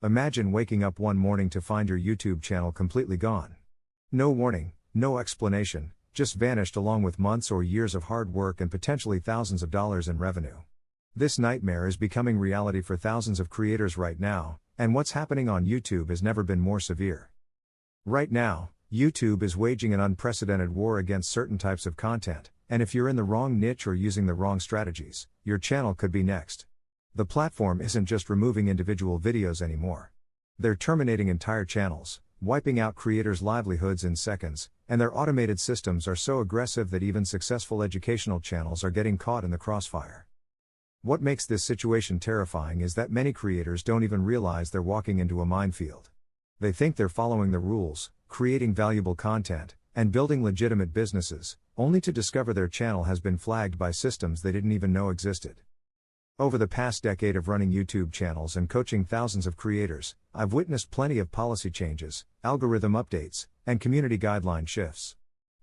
Imagine waking up one morning to find your YouTube channel completely gone. No warning, no explanation, just vanished along with months or years of hard work and potentially thousands of dollars in revenue. This nightmare is becoming reality for thousands of creators right now, and what's happening on YouTube has never been more severe. Right now, YouTube is waging an unprecedented war against certain types of content, and if you're in the wrong niche or using the wrong strategies, your channel could be next. The platform isn't just removing individual videos anymore. They're terminating entire channels, wiping out creators' livelihoods in seconds, and their automated systems are so aggressive that even successful educational channels are getting caught in the crossfire. What makes this situation terrifying is that many creators don't even realize they're walking into a minefield. They think they're following the rules, creating valuable content, and building legitimate businesses, only to discover their channel has been flagged by systems they didn't even know existed. Over the past decade of running YouTube channels and coaching thousands of creators, I've witnessed plenty of policy changes, algorithm updates, and community guideline shifts.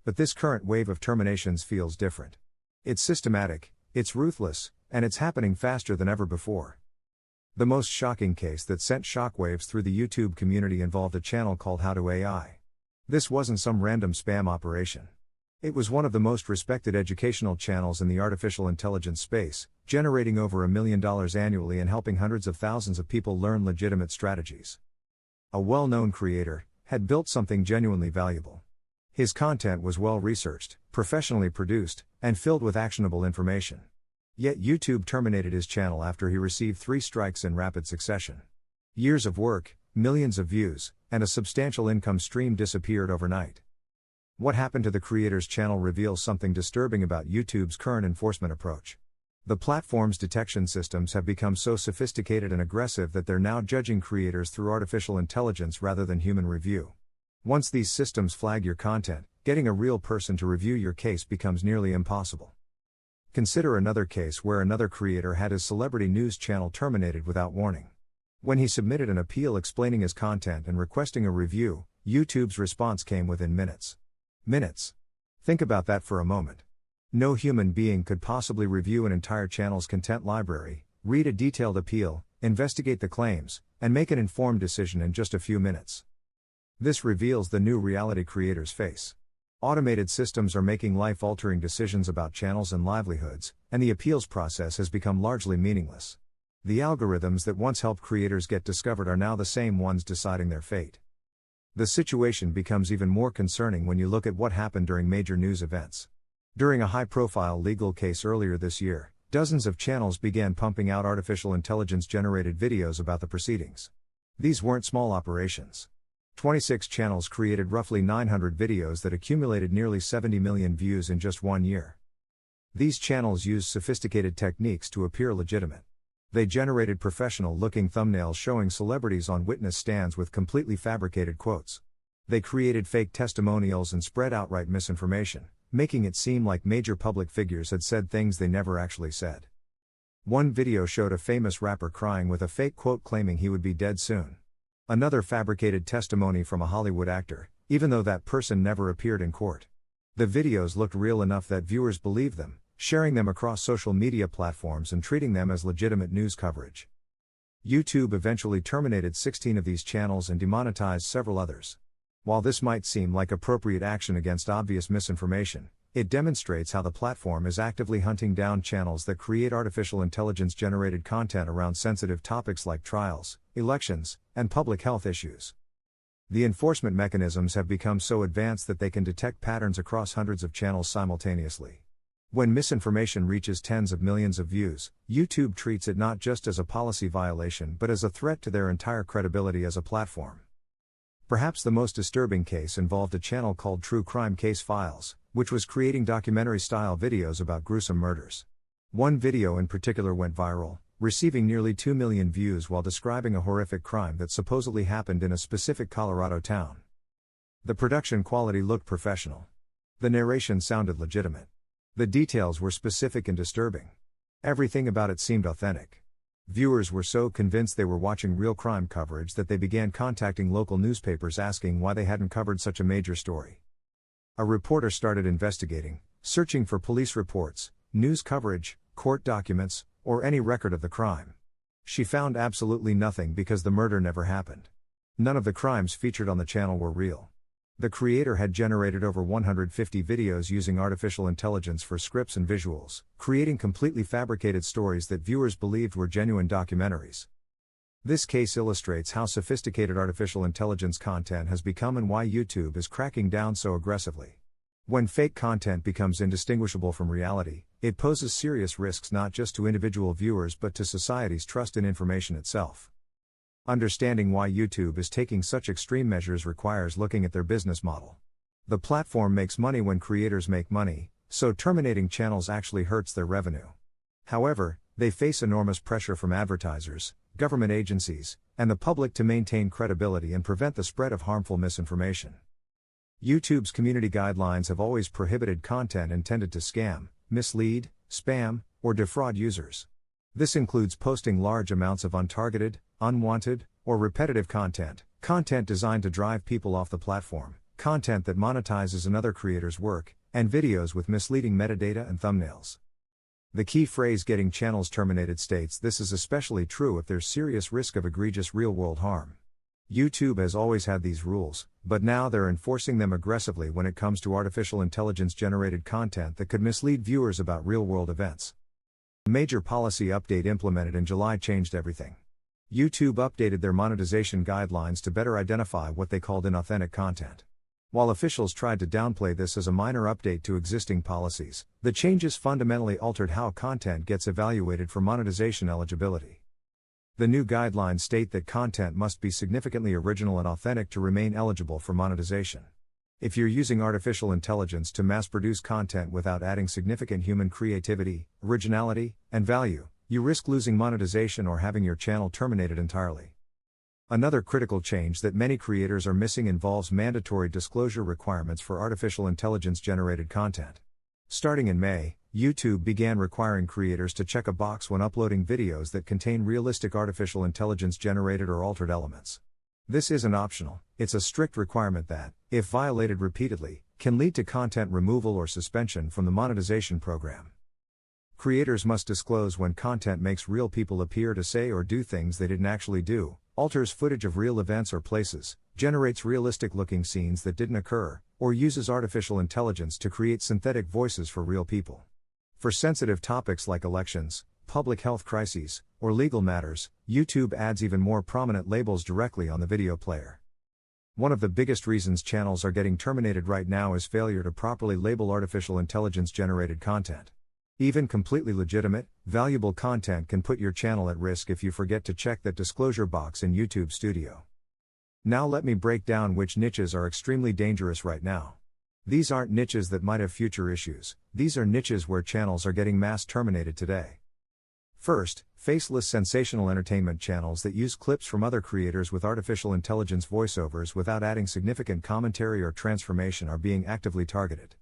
But this current wave of terminations feels different. It's systematic, it's ruthless, and it's happening faster than ever before. The most shocking case that sent shockwaves through the YouTube community involved a channel called How to AI. This wasn't some random spam operation. It was one of the most respected educational channels in the artificial intelligence space, generating over $1 million annually and helping hundreds of thousands of people learn legitimate strategies. A well-known creator had built something genuinely valuable. His content was well-researched, professionally produced, and filled with actionable information. Yet YouTube terminated his channel after he received 3 strikes in rapid succession. Years of work, millions of views, and a substantial income stream disappeared overnight. What happened to the creator's channel reveals something disturbing about YouTube's current enforcement approach. The platform's detection systems have become so sophisticated and aggressive that they're now judging creators through artificial intelligence rather than human review. Once these systems flag your content, getting a real person to review your case becomes nearly impossible. Consider another case where another creator had his celebrity news channel terminated without warning. When he submitted an appeal explaining his content and requesting a review, YouTube's response came within minutes. Minutes. Think about that for a moment. No human being could possibly review an entire channel's content library, read a detailed appeal, investigate the claims, and make an informed decision in just a few minutes. This reveals the new reality creators face. Automated systems are making life-altering decisions about channels and livelihoods, and the appeals process has become largely meaningless. The algorithms that once helped creators get discovered are now the same ones deciding their fate. The situation becomes even more concerning when you look at what happened during major news events. During a high-profile legal case earlier this year, dozens of channels began pumping out artificial intelligence-generated videos about the proceedings. These weren't small operations. 26 channels created roughly 900 videos that accumulated nearly 70 million views in just 1 year. These channels used sophisticated techniques to appear legitimate. They generated professional-looking thumbnails showing celebrities on witness stands with completely fabricated quotes. They created fake testimonials and spread outright misinformation, making it seem like major public figures had said things they never actually said. One video showed a famous rapper crying with a fake quote claiming he would be dead soon. Another fabricated testimony from a Hollywood actor, even though that person never appeared in court. The videos looked real enough that viewers believed them, sharing them across social media platforms and treating them as legitimate news coverage. YouTube eventually terminated 16 of these channels and demonetized several others. While this might seem like appropriate action against obvious misinformation, it demonstrates how the platform is actively hunting down channels that create artificial intelligence-generated content around sensitive topics like trials, elections, and public health issues. The enforcement mechanisms have become so advanced that they can detect patterns across hundreds of channels simultaneously. When misinformation reaches tens of millions of views, YouTube treats it not just as a policy violation but as a threat to their entire credibility as a platform. Perhaps the most disturbing case involved a channel called True Crime Case Files, which was creating documentary-style videos about gruesome murders. One video in particular went viral, receiving nearly 2 million views while describing a horrific crime that supposedly happened in a specific Colorado town. The production quality looked professional. The narration sounded legitimate. The details were specific and disturbing. Everything about it seemed authentic. Viewers were so convinced they were watching real crime coverage that they began contacting local newspapers asking why they hadn't covered such a major story. A reporter started investigating, searching for police reports, news coverage, court documents, or any record of the crime. She found absolutely nothing because the murder never happened. None of the crimes featured on the channel were real. The creator had generated over 150 videos using artificial intelligence for scripts and visuals, creating completely fabricated stories that viewers believed were genuine documentaries. This case illustrates how sophisticated artificial intelligence content has become and why YouTube is cracking down so aggressively. When fake content becomes indistinguishable from reality, it poses serious risks not just to individual viewers but to society's trust in information itself. Understanding why YouTube is taking such extreme measures requires looking at their business model. The platform makes money when creators make money, so terminating channels actually hurts their revenue. However, they face enormous pressure from advertisers, government agencies, and the public to maintain credibility and prevent the spread of harmful misinformation. YouTube's community guidelines have always prohibited content intended to scam, mislead, spam, or defraud users. This includes posting large amounts of untargeted, unwanted, or repetitive content, content designed to drive people off the platform, content that monetizes another creator's work, and videos with misleading metadata and thumbnails. The key phrase "getting channels terminated" states this is especially true if there's serious risk of egregious real-world harm. YouTube has always had these rules, but now they're enforcing them aggressively when it comes to artificial intelligence-generated content that could mislead viewers about real-world events. A major policy update implemented in July changed everything. YouTube updated their monetization guidelines to better identify what they called inauthentic content. While officials tried to downplay this as a minor update to existing policies, the changes fundamentally altered how content gets evaluated for monetization eligibility. The new guidelines state that content must be significantly original and authentic to remain eligible for monetization. If you're using artificial intelligence to mass-produce content without adding significant human creativity, originality, and value, you risk losing monetization or having your channel terminated entirely. Another critical change that many creators are missing involves mandatory disclosure requirements for artificial intelligence-generated content. Starting in May, YouTube began requiring creators to check a box when uploading videos that contain realistic artificial intelligence-generated or altered elements. This isn't optional, it's a strict requirement that, if violated repeatedly, can lead to content removal or suspension from the monetization program. Creators must disclose when content makes real people appear to say or do things they didn't actually do, alters footage of real events or places, generates realistic-looking scenes that didn't occur, or uses artificial intelligence to create synthetic voices for real people. For sensitive topics like elections, public health crises, or legal matters, YouTube adds even more prominent labels directly on the video player. One of the biggest reasons channels are getting terminated right now is failure to properly label artificial intelligence-generated content. Even completely legitimate, valuable content can put your channel at risk if you forget to check that disclosure box in YouTube Studio. Now let me break down which niches are extremely dangerous right now. These aren't niches that might have future issues, these are niches where channels are getting mass terminated today. First, faceless sensational entertainment channels that use clips from other creators with artificial intelligence voiceovers without adding significant commentary or transformation are being actively targeted.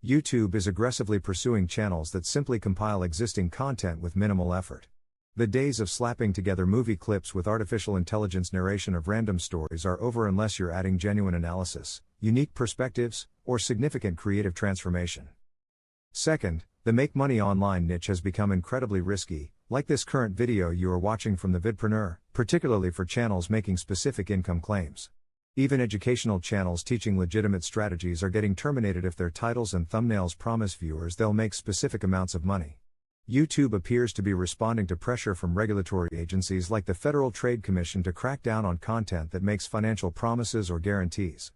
YouTube is aggressively pursuing channels that simply compile existing content with minimal effort. The days of slapping together movie clips with artificial intelligence narration of random stories are over unless you're adding genuine analysis, unique perspectives, or significant creative transformation. Second, the make money online niche has become incredibly risky, like this current video you are watching from the vidpreneur, particularly for channels making specific income claims. Even educational channels teaching legitimate strategies are getting terminated if their titles and thumbnails promise viewers they'll make specific amounts of money. YouTube appears to be responding to pressure from regulatory agencies like the Federal Trade Commission to crack down on content that makes financial promises or guarantees.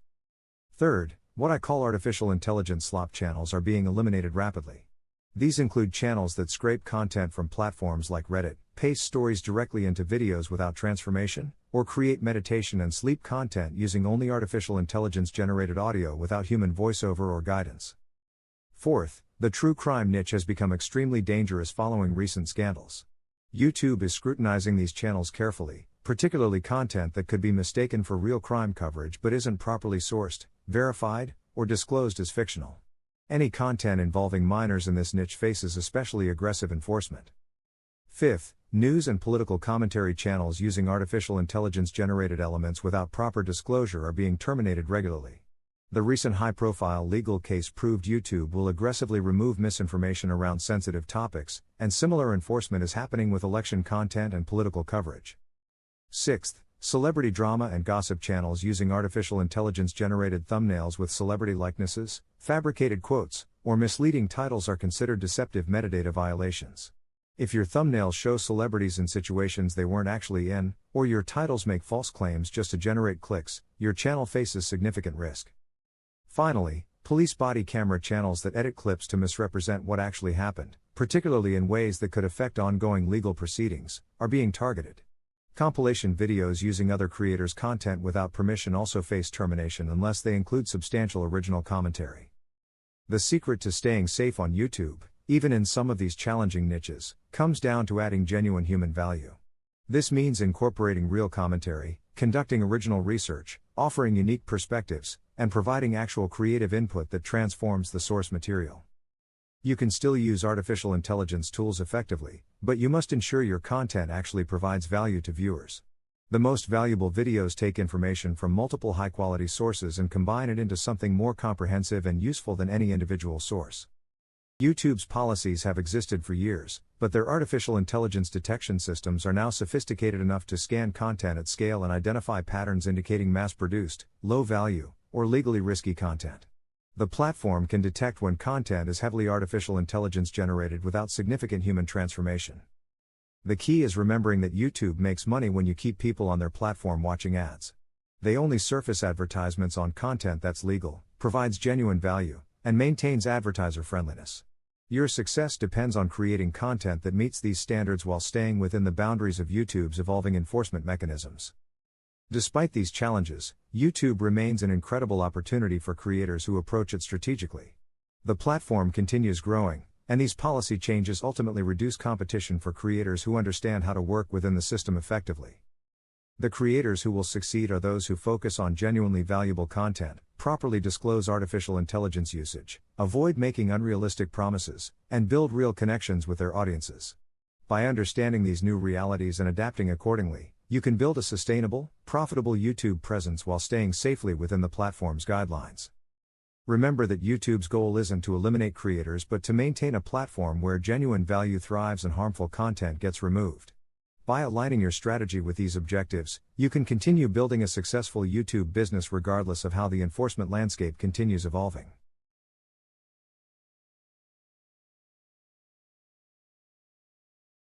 Third, what I call artificial intelligence slop channels are being eliminated rapidly. These include channels that scrape content from platforms like Reddit, paste stories directly into videos without transformation, or create meditation and sleep content using only artificial intelligence-generated audio without human voiceover or guidance. Fourth, the true crime niche has become extremely dangerous following recent scandals. YouTube is scrutinizing these channels carefully, particularly content that could be mistaken for real crime coverage but isn't properly sourced, verified, or disclosed as fictional. Any content involving minors in this niche faces especially aggressive enforcement. Fifth, news and political commentary channels using artificial intelligence-generated elements without proper disclosure are being terminated regularly. The recent high-profile legal case proved YouTube will aggressively remove misinformation around sensitive topics, and similar enforcement is happening with election content and political coverage. Sixth, celebrity drama and gossip channels using artificial intelligence-generated thumbnails with celebrity likenesses, fabricated quotes, or misleading titles are considered deceptive metadata violations. If your thumbnails show celebrities in situations they weren't actually in, or your titles make false claims just to generate clicks, your channel faces significant risk. Finally, police body camera channels that edit clips to misrepresent what actually happened, particularly in ways that could affect ongoing legal proceedings, are being targeted. Compilation videos using other creators' content without permission also face termination unless they include substantial original commentary. The secret to staying safe on YouTube, even in some of these challenging niches, comes down to adding genuine human value. This means incorporating real commentary, conducting original research, offering unique perspectives, and providing actual creative input that transforms the source material. You can still use artificial intelligence tools effectively, but you must ensure your content actually provides value to viewers. The most valuable videos take information from multiple high-quality sources and combine it into something more comprehensive and useful than any individual source. YouTube's policies have existed for years, but their artificial intelligence detection systems are now sophisticated enough to scan content at scale and identify patterns indicating mass-produced, low-value, or legally risky content. The platform can detect when content is heavily artificial intelligence generated without significant human transformation. The key is remembering that YouTube makes money when you keep people on their platform watching ads. They only surface advertisements on content that's legal, provides genuine value, and maintains advertiser friendliness. Your success depends on creating content that meets these standards while staying within the boundaries of YouTube's evolving enforcement mechanisms. Despite these challenges, YouTube remains an incredible opportunity for creators who approach it strategically. The platform continues growing, and these policy changes ultimately reduce competition for creators who understand how to work within the system effectively. The creators who will succeed are those who focus on genuinely valuable content, properly disclose artificial intelligence usage, avoid making unrealistic promises, and build real connections with their audiences. By understanding these new realities and adapting accordingly, you can build a sustainable, profitable YouTube presence while staying safely within the platform's guidelines. Remember that YouTube's goal isn't to eliminate creators but to maintain a platform where genuine value thrives and harmful content gets removed. By aligning your strategy with these objectives, you can continue building a successful YouTube business regardless of how the enforcement landscape continues evolving.